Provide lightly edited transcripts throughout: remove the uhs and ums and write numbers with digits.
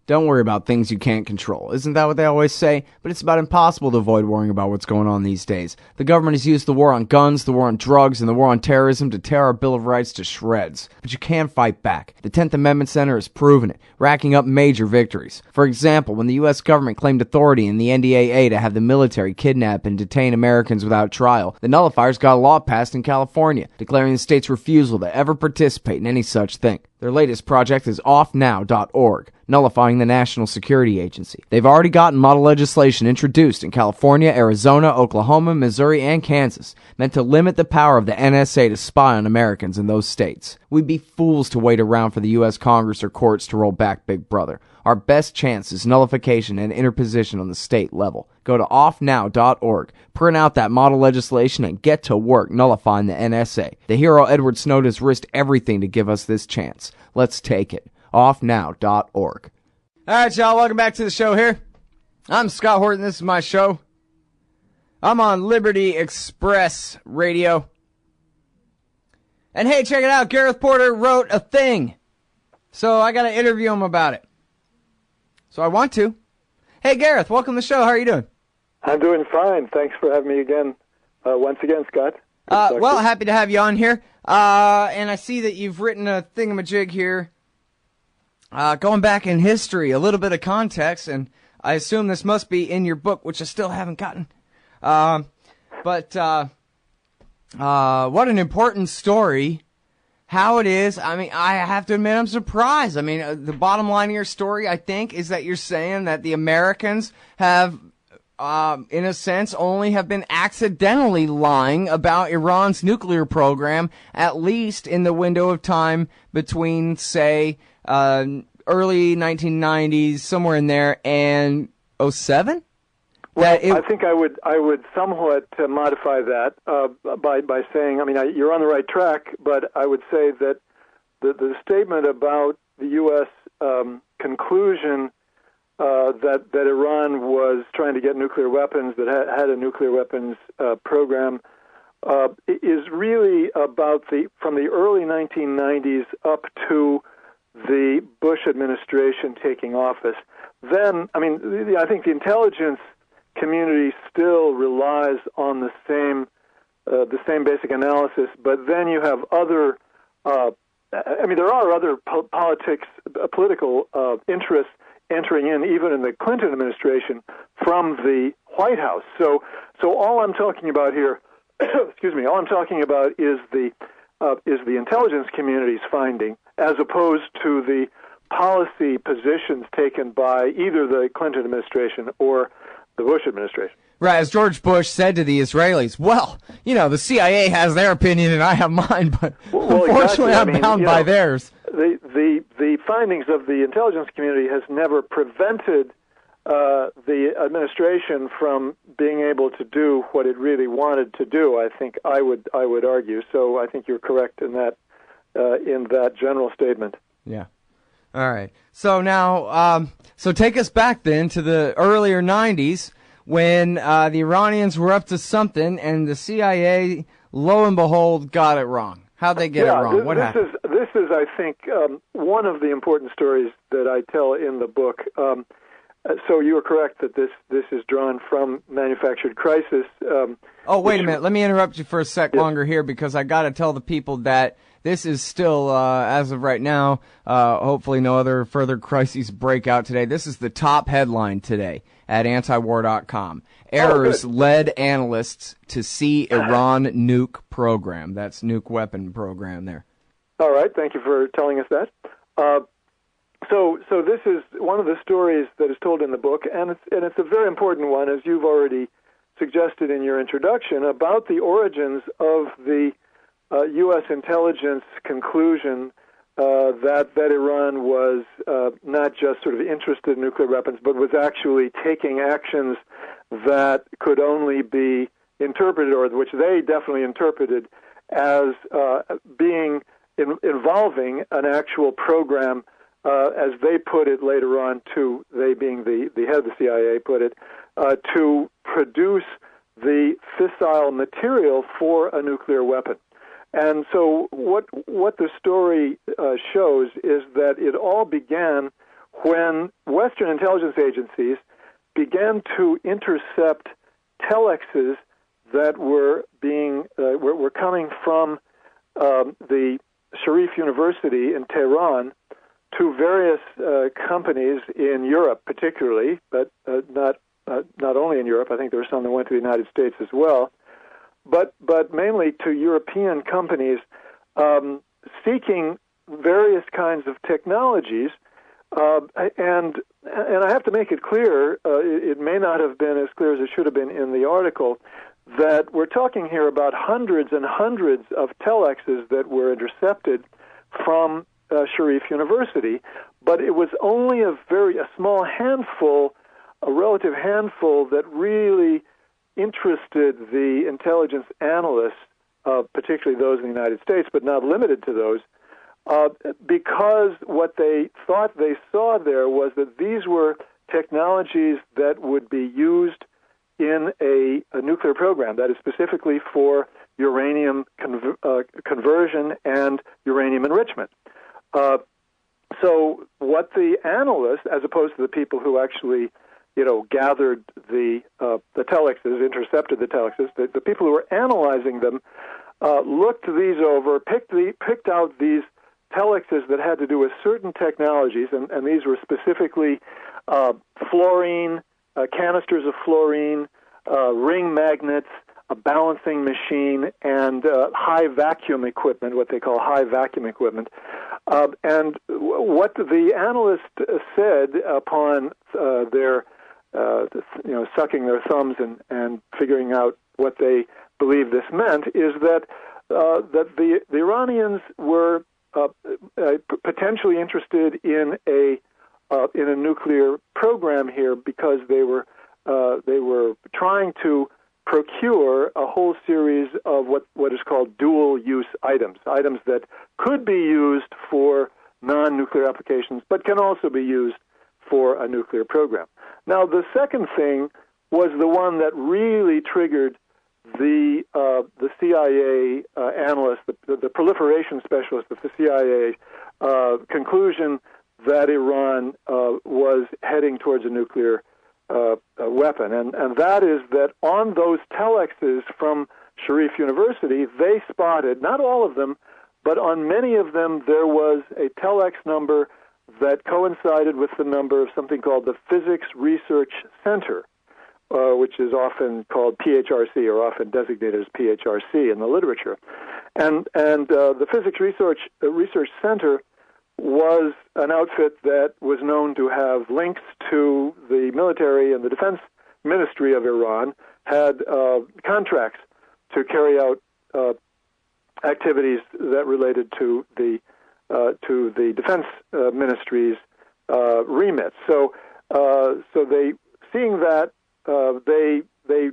Don't worry about things you can't control. Isn't that what they always say? But it's about impossible to avoid worrying about what's going on these days. The government has used the war on guns, the war on drugs, and the war on terrorism to tear our Bill of Rights to shreds. But you can fight back. The 10th Amendment Center has proven it, racking up major victories. For example, when the U.S. government claimed authority in the NDAA to have the military kidnap and detain Americans without trial, the nullifiers got a law passed in California, declaring the state's refusal to ever participate in any such thing. Their latest project is offnow.org, nullifying the National Security Agency. They've already gotten model legislation introduced in California, Arizona, Oklahoma, Missouri, and Kansas, meant to limit the power of the NSA to spy on Americans in those states. We'd be fools to wait around for the U.S. Congress or courts to roll back Big Brother. Our best chance is nullification and interposition on the state level. Go to offnow.org, print out that model legislation, and get to work nullifying the NSA. The hero Edward Snowden has risked everything to give us this chance. Let's take it. Offnow.org. All right, y'all, welcome back to the show here. I'm Scott Horton. This is my show. I'm on Liberty Express Radio. And hey, check it out. Gareth Porter wrote a thing. So I got to interview him about it. So I want to. Hey, Gareth, welcome to the show. How are you doing? I'm doing fine. Thanks for having me again. Once again, Scott. Well, happy to have you on here. And I see that you've written a thingamajig here. Going back in history, a little bit of context, and I assume this must be in your book, which I still haven't gotten. But what an important story. How it is, I mean, I have to admit I'm surprised. I mean, the bottom line of your story, I think, is that you're saying that the Americans have, in a sense, only have been accidentally lying about Iran's nuclear program, at least in the window of time between, say, early 1990s, somewhere in there, and 2007? Well, I think I would somewhat modify that by saying, I mean, you're on the right track, but I would say that the statement about the U.S. Conclusion that Iran was trying to get nuclear weapons, that had a nuclear weapons program, is really about from the early 1990s up to the Bush administration taking office. Then, I mean, I think the intelligence community still relies on the same basic analysis, but then you have other. I mean, there are other political interests entering in, even in the Clinton administration, from the White House. So all I'm talking about here, excuse me, all I'm talking about is the intelligence community's finding, as opposed to the policy positions taken by either the Clinton administration or the Bush administration. Right, as George Bush said to the Israelis, well, you know, the CIA has their opinion and I have mine, but unfortunately exactly. I'm bound by theirs. The findings of the intelligence community has never prevented the administration from being able to do what it really wanted to do. I think I would argue. So I think you're correct in that general statement. Yeah. All right. So now, so take us back then to the earlier 90s when the Iranians were up to something and the CIA, lo and behold, got it wrong. How'd they get it wrong? What happened? This is, I think, one of the important stories that I tell in the book. So you are correct that this is drawn from Manufactured Crisis. Wait a minute. Let me interrupt you for a sec longer here, because I got to tell the people that this is still, as of right now, hopefully no other further crises break out today. This is the top headline today at antiwar.com. Errors led analysts to see Iran nuke program. That's nuke weapon program there. All right. Thank you for telling us that. So this is one of the stories that is told in the book, and it's a very important one, as you've already suggested in your introduction, about the origins of the U.S. intelligence conclusion that Iran was not just sort of interested in nuclear weapons, but was actually taking actions that could only be interpreted, or which they definitely interpreted, as being involving an actual program, as they put it later on, they being the head of the CIA put it, to produce the fissile material for a nuclear weapon. And so what the story shows is that it all began when Western intelligence agencies began to intercept telexes that were coming from the Sharif University in Tehran to various companies in Europe, particularly, but not only in Europe. I think there were some that went to the United States as well, but mainly to European companies seeking various kinds of technologies. And I have to make it clear, it may not have been as clear as it should have been in the article, that we're talking here about hundreds and hundreds of telexes that were intercepted from Sharif University, but it was only a small handful, a relative handful, that really interested the intelligence analysts, particularly those in the United States, but not limited to those, because what they thought they saw there was that these were technologies that would be used in a nuclear program, that is specifically for uranium conversion and uranium enrichment. So what the analysts, as opposed to the people who actually, gathered the telexes, intercepted the telexes, the people who were analyzing them, looked these over, picked out these telexes that had to do with certain technologies, and these were specifically fluorine, canisters of fluorine, ring magnets, a balancing machine, and high vacuum equipment, what they call high vacuum equipment. And what the analyst said upon their sucking their thumbs and figuring out what they believed this meant is that the Iranians were potentially interested in a nuclear program here because they were trying to procure a whole series of what is called dual-use items that could be used for non-nuclear applications, but can also be used for a nuclear program. Now, the second thing was the one that really triggered the CIA analyst, the proliferation specialist of the CIA, conclusion that Iran was heading towards a nuclear weapon. And that is that on those telexes from Sharif University, they spotted, not all of them, but on many of them, there was a telex number that coincided with the number of something called the Physics Research Center, which is often called PHRC, or often designated as PHRC in the literature. And the Physics Research Center was an outfit that was known to have links to the military and the defense ministry of Iran, had contracts to carry out activities that related to the defense ministry's remit. So they, seeing that, they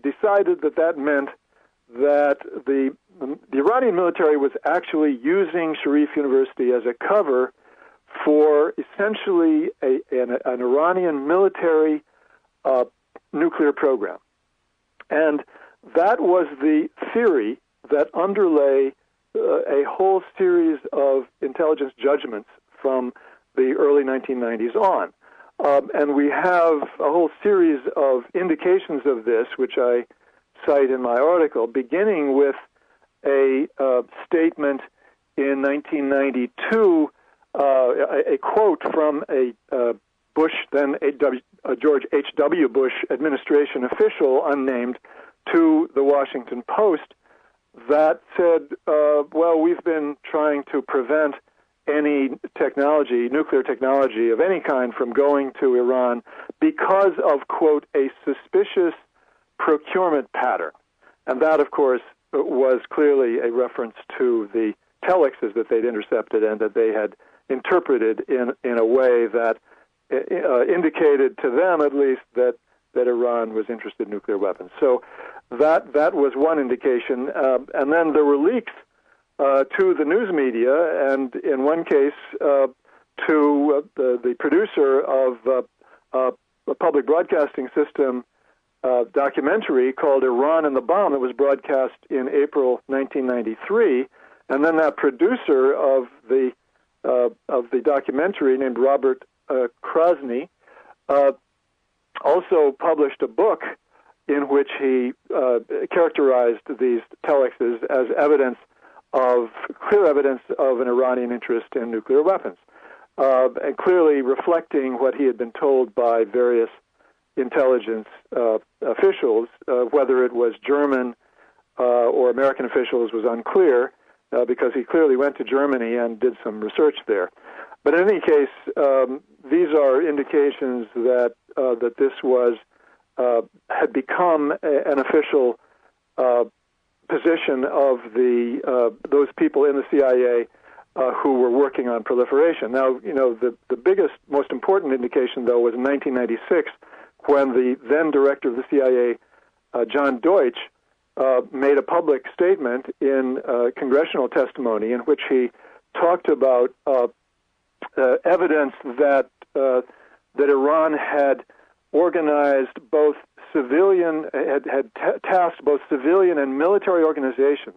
decided that meant that the Iranian military was actually using Sharif University as a cover for essentially an Iranian military nuclear program. And that was the theory that underlay a whole series of intelligence judgments from the early 1990s on. And we have a whole series of indications of this, which I cite in my article, beginning with a statement in 1992, a quote from a Bush, then George H.W. Bush administration official, unnamed, to the Washington Post, that said, well, we've been trying to prevent any technology, nuclear technology of any kind, from going to Iran because of, quote, a suspicious procurement pattern. And that, of course, was clearly a reference to the telexes that they'd intercepted and that they had interpreted in a way that indicated to them, at least, that Iran was interested in nuclear weapons. So that was one indication. And then there were leaks to the news media, and in one case to the producer of a public broadcasting system documentary called Iran and the Bomb that was broadcast in April 1993. And then that producer of the documentary, named Robert Krasny, also published a book in which he characterized these telexes as clear evidence of an Iranian interest in nuclear weapons, and clearly reflecting what he had been told by various intelligence officials. Whether it was German or American officials was unclear, because he clearly went to Germany and did some research there. But in any case, these are indications that this had become an official position of those people in the CIA who were working on proliferation. Now, the biggest, most important indication, though, was in 1996, when the then director of the CIA, John Deutsch, made a public statement in congressional testimony in which he talked about evidence that Iran had organized both civilian, had tasked both civilian and military organizations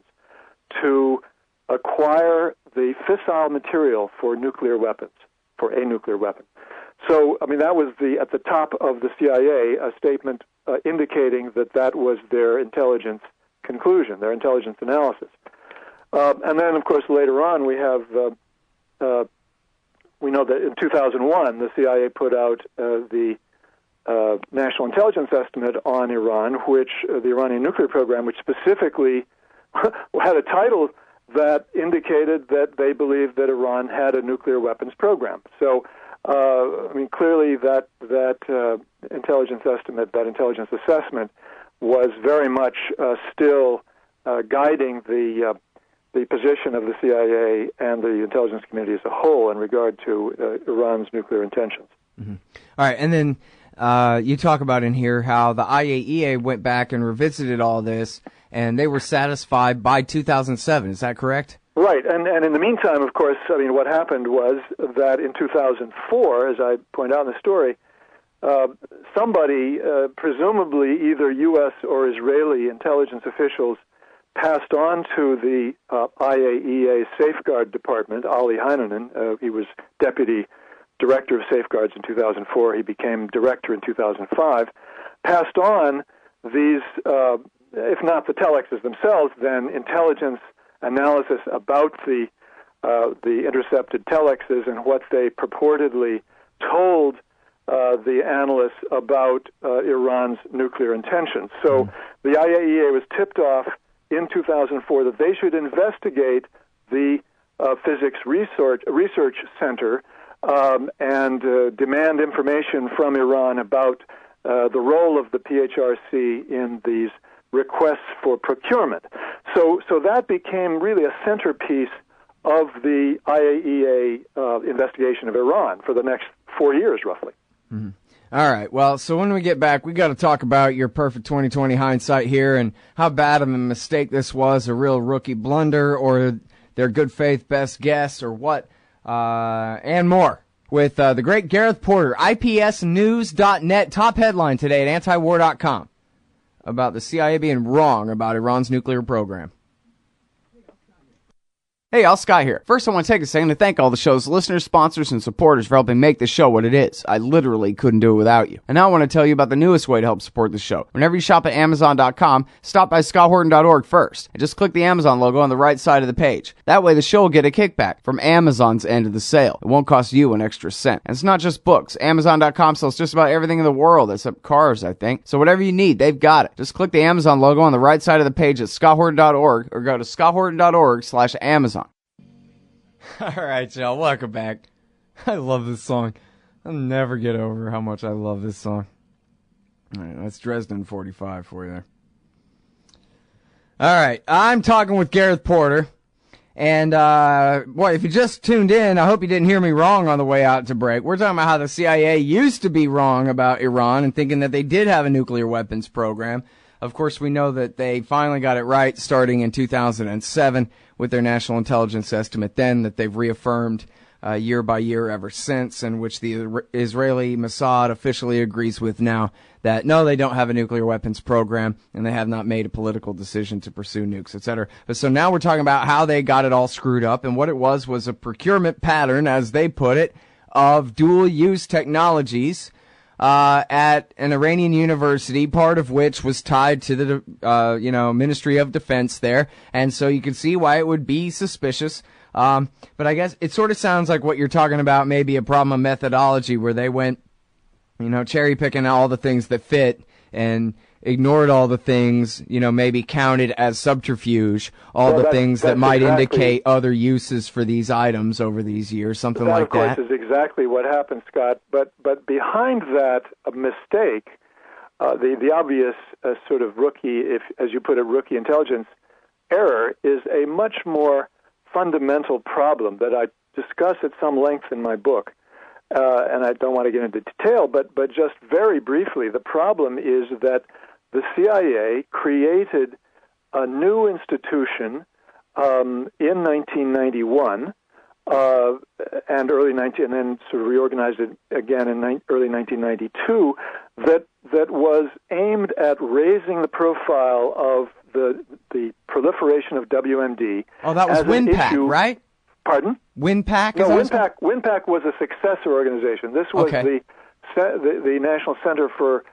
to acquire the fissile material for nuclear weapons, for a nuclear weapon. So, that was at the top of the CIA, a statement indicating that was their intelligence conclusion, their intelligence analysis. And then, of course, later on, we know that in 2001, the CIA put out the National Intelligence Estimate on Iran, which the Iranian nuclear program, which specifically had a title that indicated that they believed that Iran had a nuclear weapons program. So, clearly that intelligence estimate, that intelligence assessment, was very much still guiding the position of the CIA and the intelligence community as a whole in regard to Iran's nuclear intentions. Mm-hmm. All right, and then you talk about in here how the IAEA went back and revisited all this, and they were satisfied by 2007. Is that correct? Right, and in the meantime, of course, what happened was that in 2004, as I point out in the story, somebody, presumably either U.S. or Israeli intelligence officials, passed on to the IAEA Safeguard Department, Ali Heinonen. He was deputy director of safeguards in 2004. He became director in 2005. Passed on these, if not the telexes themselves, then intelligence analysis about the intercepted telexes and what they purportedly told the analysts about Iran's nuclear intentions. So the IAEA was tipped off in 2004 that they should investigate the Physics Research Center and demand information from Iran about the role of the PHRC in these requests for procurement. So that became really a centerpiece of the IAEA investigation of Iran for the next 4 years, roughly. Mm-hmm. All right. Well, so when we get back, we got to talk about your perfect 2020 hindsight here and how bad of a mistake this was, a real rookie blunder, or their good faith best guess, or what, and more. With the great Gareth Porter, IPSnews.net, top headline today at antiwar.com about the CIA being wrong about Iran's nuclear program. Hey, all, Sky here. First, I want to take a second to thank all the show's listeners, sponsors, and supporters for helping make this show what it is. I literally couldn't do it without you. And now I want to tell you about the newest way to help support the show. Whenever you shop at Amazon.com, stop by ScottHorton.org first, and just click the Amazon logo on the right side of the page. That way the show will get a kickback from Amazon's end of the sale. It won't cost you an extra cent. And it's not just books. Amazon.com sells just about everything in the world, except cars, I think. So whatever you need, they've got it. Just click the Amazon logo on the right side of the page at ScottHorton.org or go to ScottHorton.org/Amazon. All right, y'all, welcome back. I love this song. I'll never get over how much I love this song. All right, that's Dresden 45 for you there. All right, I'm talking with Gareth Porter. And, boy, if you just tuned in, I hope you didn't hear me wrong on the way out to break. We're talking about how the CIA used to be wrong about Iran and thinking that they did have a nuclear weapons program. Of course, we know that they finally got it right starting in 2007 with their national intelligence estimate then that they've reaffirmed year by year ever since, and which the Israeli Mossad officially agrees with now that no, they don't have a nuclear weapons program and they have not made a political decision to pursue nukes, etc. But so now we're talking about how they got it all screwed up, and what it was a procurement pattern, as they put it, of dual-use technologies at an Iranian university, part of which was tied to the Ministry of Defense there, and so you can see why it would be suspicious. But I guess it sort of sounds like what you're talking about may be a problem of methodology, where they went, cherry picking all the things that fit and ignored all the things, maybe counted as subterfuge, the things that might indicate other uses for these items over these years, something like that. That, of course, is exactly what happened, Scott. But behind that mistake, the obvious sort of rookie, as you put it, rookie intelligence error, is a much more fundamental problem that I discuss at some length in my book. And I don't want to get into detail, but just very briefly, the problem is that the CIA created a new institution in 1991 and then sort of reorganized it again in early 1992 that was aimed at raising the profile of the proliferation of WMD. Oh, that was WinPAC, right? Pardon? WinPAC? No, WinPAC was a successor organization. This was the National Center for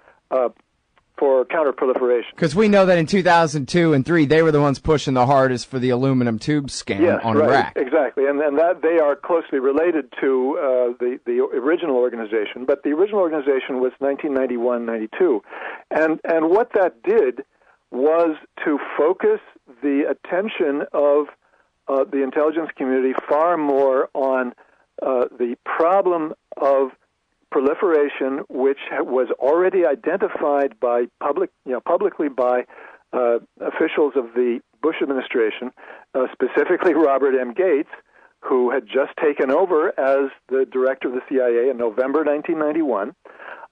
Counterproliferation. Because we know that in 2002 and 2003, they were the ones pushing the hardest for the aluminum tube scam on Iraq. Exactly, and that they are closely related to the original organization. But the original organization was 1991-92, and what that did was to focus the attention of the intelligence community far more on the problem of proliferation, which was already identified by publicly by officials of the Bush administration, specifically Robert M. Gates, who had just taken over as the director of the CIA in November 1991,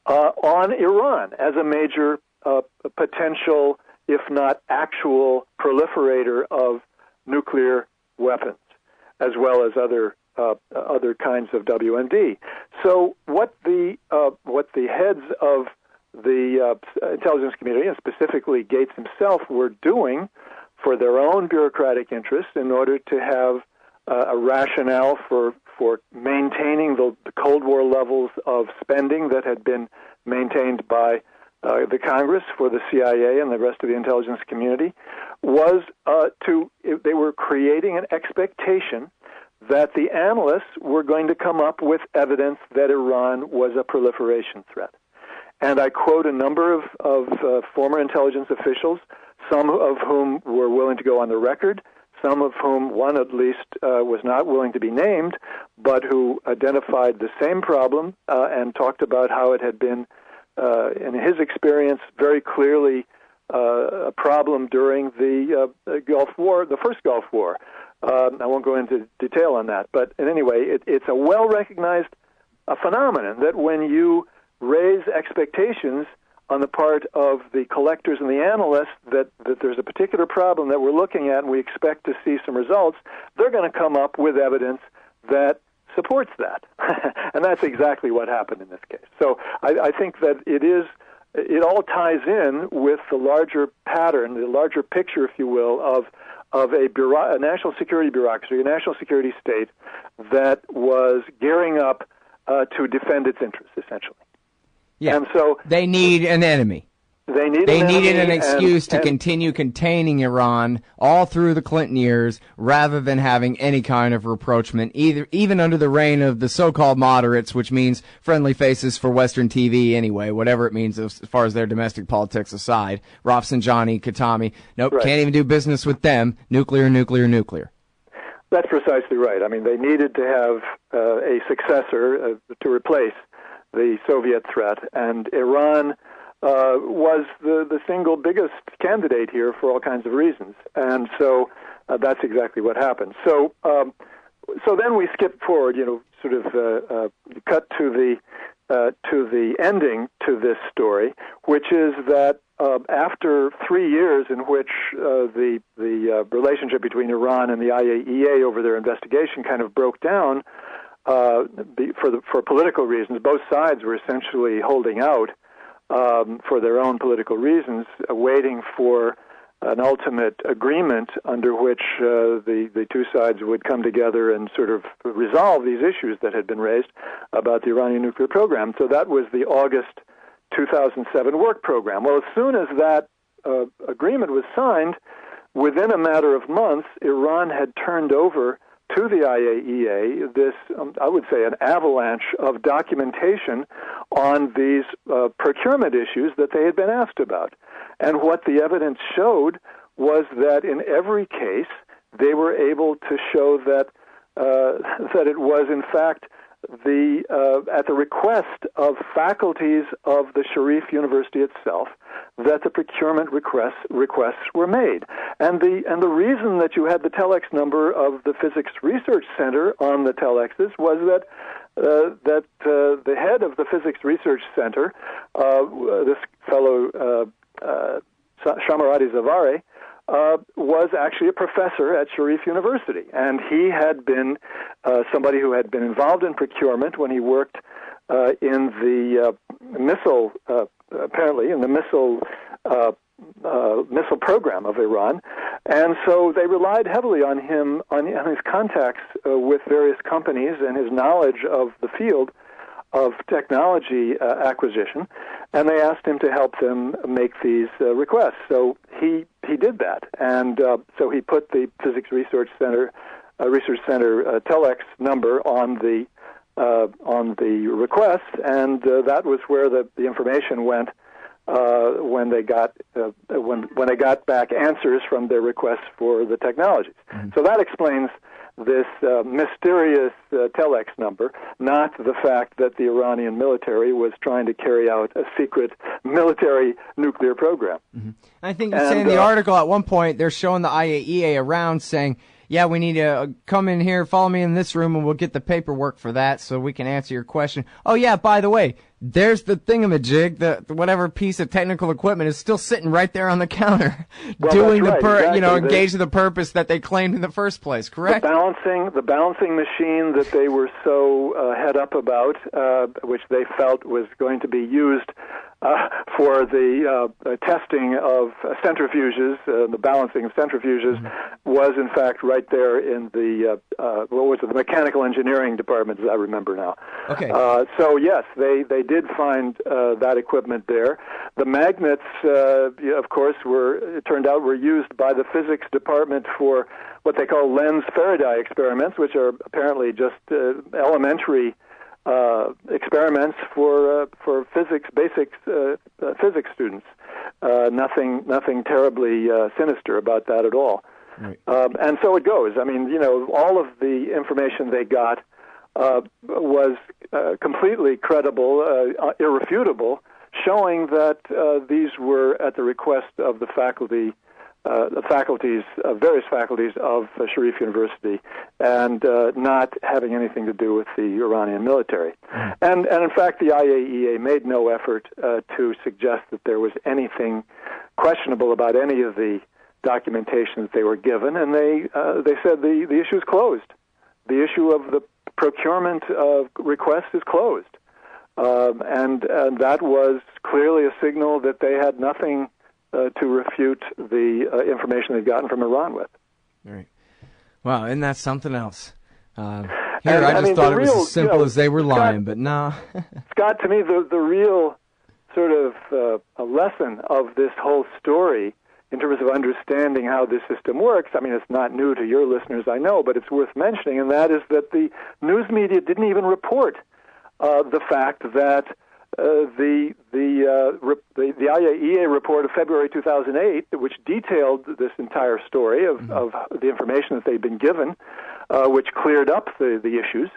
on Iran as a major potential, if not actual, proliferator of nuclear weapons, as well as other kinds of WMD. So what the heads of the intelligence community, and specifically Gates himself, were doing for their own bureaucratic interests in order to have a rationale for maintaining the Cold War levels of spending that had been maintained by the Congress for the CIA and the rest of the intelligence community, was they were creating an expectation that the analysts were going to come up with evidence that Iran was a proliferation threat. And I quote a number of former intelligence officials, some of whom were willing to go on the record, some of whom, one at least, was not willing to be named, but who identified the same problem and talked about how it had been, in his experience, very clearly a problem during the Gulf War, the first Gulf War. I won't go into detail on that, but in any way, it's a well-recognized phenomenon that when you raise expectations on the part of the collectors and the analysts that there's a particular problem that we're looking at and we expect to see some results, they're going to come up with evidence that supports that. And that's exactly what happened in this case. So I think that it all ties in with the larger pattern, the larger picture, if you will, of a national security bureaucracy, a national security state that was gearing up to defend its interests, essentially. Yeah. And so they need an enemy. They needed an excuse to continue containing Iran all through the Clinton years, rather than having any kind of rapprochement, even under the reign of the so-called moderates, which means friendly faces for Western TV anyway, whatever it means as far as their domestic politics aside. Rafsanjani, Khatami, nope, right. Can't even do business with them. Nuclear, nuclear, nuclear. That's precisely right. I mean, they needed to have a successor to replace the Soviet threat, and Iran was the single biggest candidate here for all kinds of reasons, and so that's exactly what happened. So then we skip forward, sort of cut to the ending to this story, which is that after 3 years in which the relationship between Iran and the IAEA over their investigation kind of broke down for political reasons, both sides were essentially holding out for their own political reasons, waiting for an ultimate agreement under which the two sides would come together and sort of resolve these issues that had been raised about the Iranian nuclear program. So that was the August 2007 work program. Well, as soon as that agreement was signed, within a matter of months, Iran had turned over to the IAEA this, I would say, an avalanche of documentation on these procurement issues that they had been asked about. And what the evidence showed was that in every case, they were able to show that that it was, in fact, at the request of faculties of the Sharif University itself that the procurement requests were made. And the reason that you had the telex number of the Physics Research Center on the telexes was that the head of the Physics Research Center, this fellow Shamaradi Zavare, was actually a professor at Sharif University, and he had been somebody who had been involved in procurement when he worked in the missile, apparently in the missile program of Iran, and so they relied heavily on him, on his contacts with various companies and his knowledge of the field of technology acquisition, and they asked him to help them make these requests. So he did that, and so he put the Physics Research Center telex number on the request, and that was where the information went when they got back answers from their requests for the technologies. Mm-hmm. So that explains this mysterious telex number, not the fact that the Iranian military was trying to carry out a secret military nuclear program. Mm-hmm. I think you say in the article at one point they're showing the IAEA around saying, yeah, we need to come in here, follow me in this room, and we'll get the paperwork for that so we can answer your question. Oh, yeah, by the way, there's the thingamajig, the whatever piece of technical equipment is still sitting right there on the counter, doing engaged in the purpose that they claimed in the first place, correct? The balancing machine that they were so head up about, which they felt was going to be used for the testing of centrifuges, the balancing of centrifuges, mm-hmm. was in fact right there in the the mechanical engineering department, as I remember now. Okay. So yes, they did find that equipment there. The magnets, of course, it turned out were used by the physics department for what they call lens Faraday experiments, which are apparently just elementary experiments for basic physics students. Nothing terribly sinister about that at all. Right. And so it goes. I mean, all of the information they got was completely credible, irrefutable, showing that these were at the request of the various faculties of Sharif University, and not having anything to do with the Iranian military. Mm. And in fact, the IAEA made no effort to suggest that there was anything questionable about any of the documentation that they were given, and they said the issue is closed. The issue of the procurement request is closed, and that was clearly a signal that they had nothing to refute the information they've gotten from Iran with. Right. Wow, isn't that something else? I thought it was as simple as they were lying, but no. Scott, to me, the real sort of a lesson of this whole story in terms of understanding how this system works, I mean, it's not new to your listeners, I know, but it's worth mentioning, and that is that the news media didn't even report the fact that the IAEA report of February 2008, which detailed this entire story of the information that they'd been given, which cleared up the issues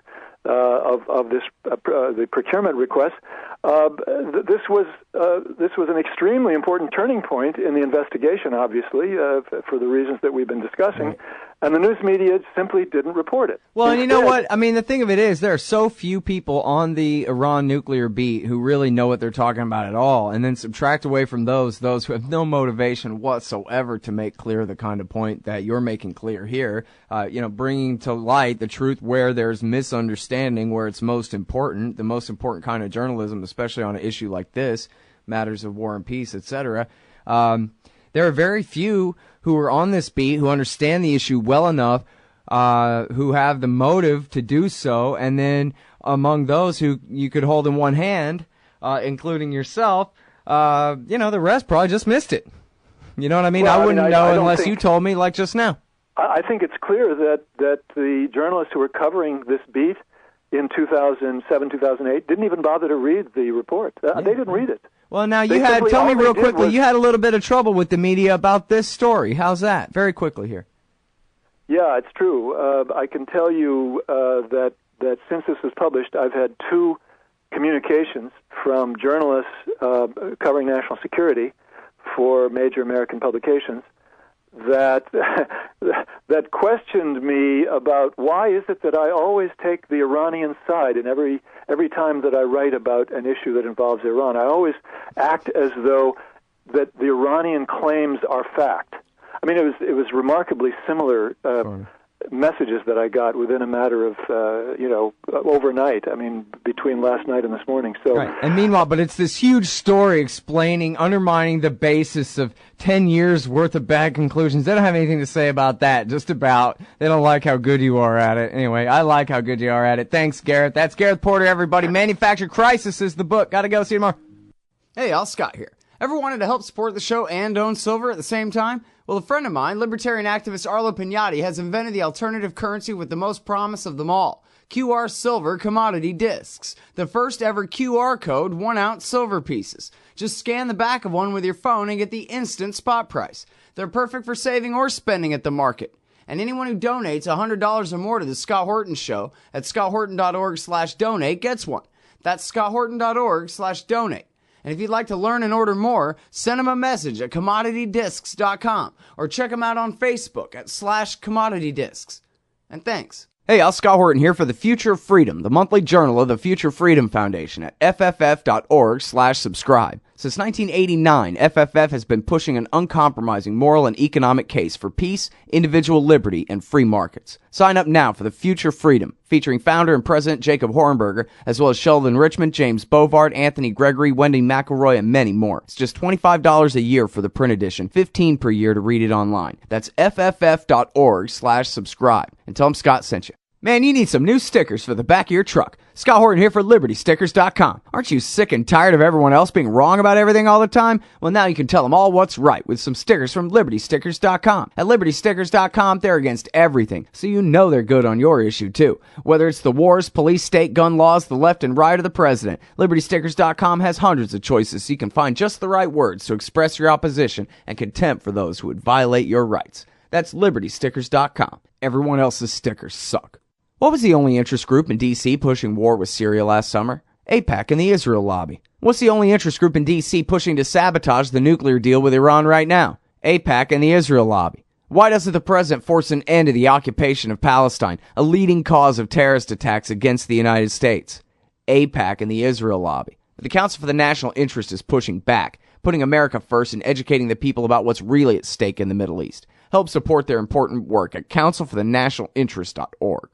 of the procurement request. This was an extremely important turning point in the investigation, obviously, for the reasons that we've been discussing. Right. And the news media simply didn't report it. Well, and you know what? I mean, the thing of it is, there are so few people on the Iran nuclear beat who really know what they're talking about at all. And then subtract away from those who have no motivation whatsoever to make clear the kind of point that you're making clear here. Bringing to light the truth where there's misunderstanding, where it's most important, the most important kind of journalism, especially on an issue like this, matters of war and peace, etc. There are very few who are on this beat who understand the issue well enough, who have the motive to do so, and then among those who you could hold in one hand, including yourself, the rest probably just missed it. You know what I mean? Well, I wouldn't know unless you told me, like just now. I think it's clear that the journalists who were covering this beat in 2007, 2008 didn't even bother to read the report. They didn't read it. Well, now tell me real quickly, you had a little bit of trouble with the media about this story. How's that? Very quickly here. Yeah, it's true. I can tell you that since this was published, I've had 2 communications from journalists covering national security for major American publications that questioned me about why is it that I always take the Iranian side in every time that I write about an issue that involves Iran. I always act as though that the Iranian claims are fact. I mean, it was remarkably similar messages that I got within a matter of overnight. I mean, between last night and this morning. So, right. And meanwhile, but it's this huge story undermining the basis of 10 years worth of bad conclusions. They don't have anything to say about that. Just about they don't like how good you are at it. Anyway, I like how good you are at it. Thanks, Gareth. That's Gareth Porter. Everybody, Manufactured Crisis is the book. Gotta go. See you tomorrow. Hey, all Scott here. Ever wanted to help support the show and own silver at the same time? Well, a friend of mine, libertarian activist Arlo Pignatti, has invented the alternative currency with the most promise of them all. QR Silver Commodity Discs. The first ever QR code 1-ounce silver pieces. Just scan the back of one with your phone and get the instant spot price. They're perfect for saving or spending at the market. And anyone who donates $100 or more to the Scott Horton Show at scotthorton.org/donate gets one. That's scotthorton.org/donate. And if you'd like to learn and order more, send them a message at commoditydiscs.com or check them out on Facebook at /commoditydiscs. And thanks. Hey, Al Scott Horton here for The Future of Freedom, the monthly journal of the Future Freedom Foundation at fff.org/subscribe. Since 1989, FFF has been pushing an uncompromising moral and economic case for peace, individual liberty, and free markets. Sign up now for The Future Freedom, featuring founder and president Jacob Hornberger, as well as Sheldon Richmond, James Bovard, Anthony Gregory, Wendy McElroy, and many more. It's just $25 a year for the print edition, $15 per year to read it online. That's fff.org/subscribe. And tell them Scott sent you. Man, you need some new stickers for the back of your truck. Scott Horton here for LibertyStickers.com. Aren't you sick and tired of everyone else being wrong about everything all the time? Well, now you can tell them all what's right with some stickers from LibertyStickers.com. At LibertyStickers.com, they're against everything, so you know they're good on your issue, too. Whether it's the wars, police, state, gun laws, the left and right, or the president, LibertyStickers.com has hundreds of choices so you can find just the right words to express your opposition and contempt for those who would violate your rights. That's LibertyStickers.com. Everyone else's stickers suck. What was the only interest group in D.C. pushing war with Syria last summer? AIPAC and the Israel lobby. What's the only interest group in D.C. pushing to sabotage the nuclear deal with Iran right now? AIPAC and the Israel lobby. Why doesn't the president force an end to the occupation of Palestine, a leading cause of terrorist attacks against the United States? AIPAC and the Israel lobby. The Council for the National Interest is pushing back, putting America first and educating the people about what's really at stake in the Middle East. Help support their important work at councilforthenationalinterest.org.